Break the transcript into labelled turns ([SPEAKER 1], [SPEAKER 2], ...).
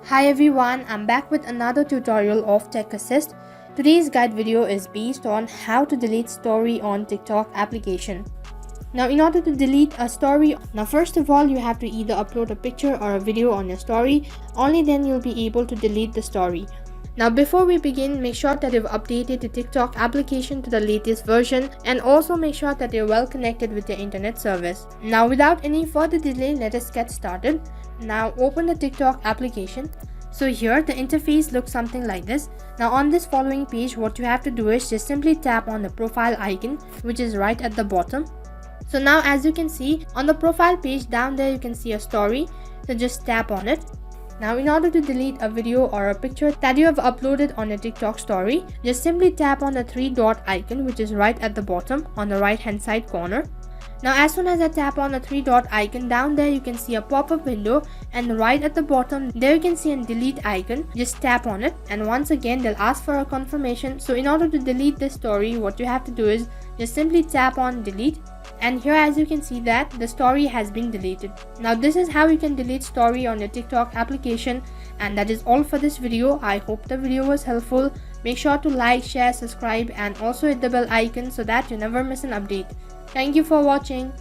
[SPEAKER 1] Hi everyone, I'm back with another tutorial of Tech Assist. Today's guide video is based on how to delete story on TikTok application. Now in order to delete a story, first of all you have to either upload a picture or a video on your story, only then you'll be able to delete the story. Now before we begin, make sure that you've updated the TikTok application to the latest version and also make sure that you're well connected with your internet service. Now without any further delay, let us get started. Now open the TikTok application. So here the interface looks something like this. Now on this following page, what you have to do is just simply tap on the profile icon, which is right at the bottom. So now as you can see on the profile page down there, you can see a story. So just tap on it. Now in order to delete a video or a picture that you have uploaded on your TikTok story, just simply tap on the three dot icon, which is right at the bottom on the right hand side corner. Now as soon as I tap on the three dot icon down there, you can see a pop-up window, and right at the bottom there you can see a delete icon. Just tap on it, and once again they'll ask for a confirmation. So in order to delete this story, what you have to do is just simply tap on delete, and here as you can see that the story has been deleted. Now this is how you can delete story on your TikTok application, and that is all for this video. I hope the video was helpful. Make sure to like, share, subscribe, and also hit the bell icon so that you never miss an update. Thank you for watching.